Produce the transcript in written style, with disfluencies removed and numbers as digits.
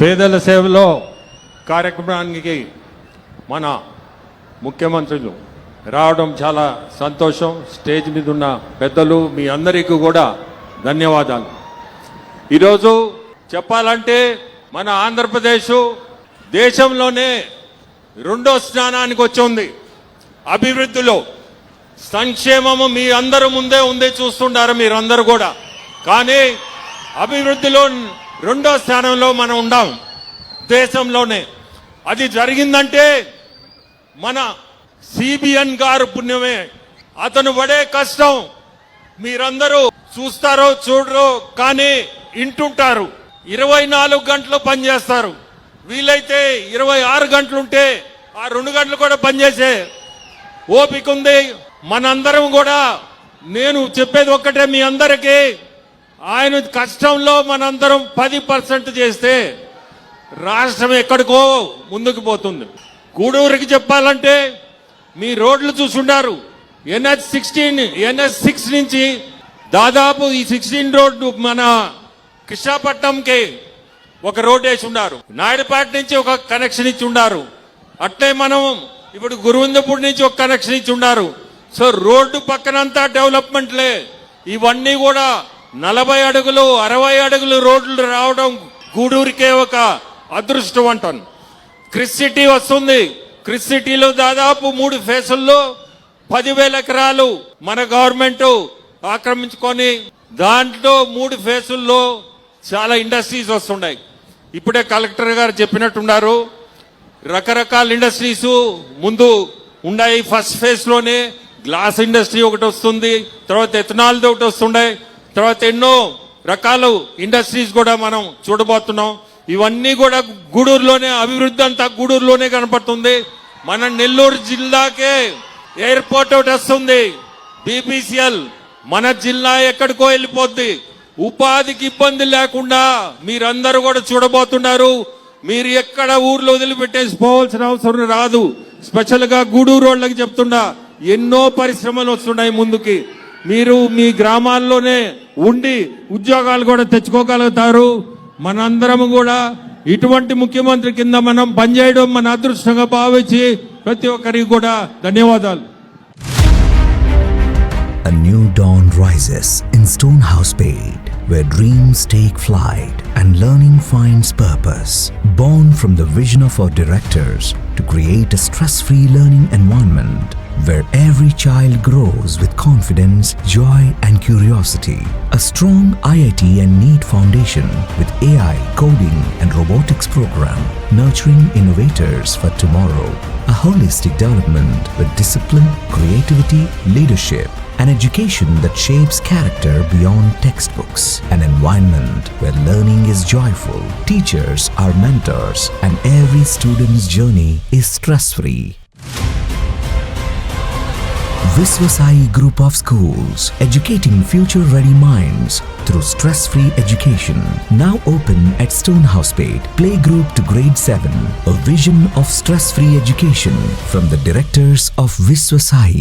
పేదల సేవలో కార్యక్రమానికి మన ముఖ్యమంత్రులు రావడం చాలా సంతోషం. స్టేజ్ మీద ఉన్న పెద్దలు మీ అందరికీ కూడా ధన్యవాదాలు. ఈరోజు చెప్పాలంటే మన ఆంధ్రప్రదేశ్ దేశంలోనే రెండో స్థానానికి వచ్చింది అభివృద్ధిలో. సంక్షేమము మీ అందరూ ముందే ఉంది, చూస్తుంటారు మీరందరూ కూడా. కానీ అభివృద్ధిలో రెండో స్థానంలో మనం ఉన్నాం దేశంలోనే. అది జరిగిందంటే మన సిబిఎన్ గారు పుణ్యమే. అతను పడే కష్టం మీరందరూ చూస్తారో చూడరో కానీ ఇంటుంటారు. 24 గంటలు పనిచేస్తారు. వీలైతే 26 గంటలుంటే ఆ 2 గంటలు కూడా పనిచేసే ఓపిక ఉంది. మనందరం కూడా, నేను చెప్పేది ఒక్కటే మీ అందరికీ, ఆయన కష్టంలో మనందరం 10% చేస్తే రాష్ట్రం ఎక్కడికో ముందుకు పోతుంది. గూడూరుకి చెప్పాలంటే మీ రోడ్లు చూసుంటారు. NH6 నుంచి దాదాపు ఈ 16 రోడ్డు మన కృష్ణాపట్నంకి ఒక రోడ్ వేసి ఉన్నారు. నాయుడుపేట నుంచి ఒక కనెక్షన్ ఇచ్చి ఉన్నారు. అట్లే మనం ఇప్పుడు గురువిందపూడి నుంచి ఒక కనెక్షన్ ఇచ్చి ఉన్నారు. సో రోడ్డు పక్కనంతా డెవలప్మెంట్లే. ఇవన్నీ కూడా 40 అడుగులు 60 అడుగులు రోడ్లు రావడం గూడూరుకే ఒక అదృష్టం అంటాను. క్రిస్ సిటీ వస్తుంది. క్రిస్ సిటీలో దాదాపు 3 ఫేసుల్లో 10,000 ఎకరాలు మన గవర్నమెంట్ ఆక్రమించుకొని దాంట్లో 3 ఫేసుల్లో చాలా ఇండస్ట్రీస్ వస్తున్నాయి. ఇప్పుడే కలెక్టర్ గారు చెప్పినట్టున్నారు, రకరకాల ఇండస్ట్రీస్ ముందు ఉన్నాయి. ఫస్ట్ ఫేజ్ లోనే గ్లాస్ ఇండస్ట్రీ ఒకటి వస్తుంది, తర్వాత ఎథనాల్ ఒకటి వస్తుండే, తర్వాత ఎన్నో రకాల ఇండస్ట్రీస్ కూడా మనం చూడబోతున్నాం. ఇవన్నీ కూడా గూడూరులోనే, అభివృద్ధి అంతా గూడూరులోనే కనపడుతుంది. మన నెల్లూరు జిల్లాకే ఎయిర్పోర్ట్ ఒకటి వస్తుంది, BPCL. మన జిల్లా ఎక్కడికో వెళ్ళిపోద్ది. ఉపాధికి ఇబ్బంది లేకుండా మీరందరూ కూడా చూడబోతున్నారు. మీరు ఎక్కడ ఊర్లో వదిలిపెట్టేసి పోవాల్సిన అవసరం రాదు. స్పెషల్ గా గూడూరు వాళ్ళకి చెప్తున్నా, ఎన్నో పరిశ్రమలు వస్తున్నాయి ముందుకి. మీరు మీ గ్రామాల్లోనే ఉండి ఉద్యోగాలు కూడా తెచ్చుకోగలుగుతారు. మనందరం కూడా ఇటువంటి ముఖ్యమంత్రి కింద మనం పనిచేయడం మన అదృష్టంగా భావించి ప్రతి ఒక్కరికి కూడా ధన్యవాదాలు. A new dawn rises in Stonehouse Paid, where dreams take flight and learning finds purpose. Born from the vision of our directors to create a stress-free learning environment where every child grows with confidence, joy and curiosity. A strong IIT and NEET foundation with AI, coding and robotics program nurturing innovators for tomorrow. A holistic development with discipline, creativity, leadership, an education that shapes character beyond textbooks, an environment where learning is joyful, teachers are mentors, and every student's journey is stress-free. Viswasai Group of Schools, educating future-ready minds through stress-free education. Now open at Stonehouse Paid, playgroup to grade 7. A vision of stress-free education from the directors of Viswasai.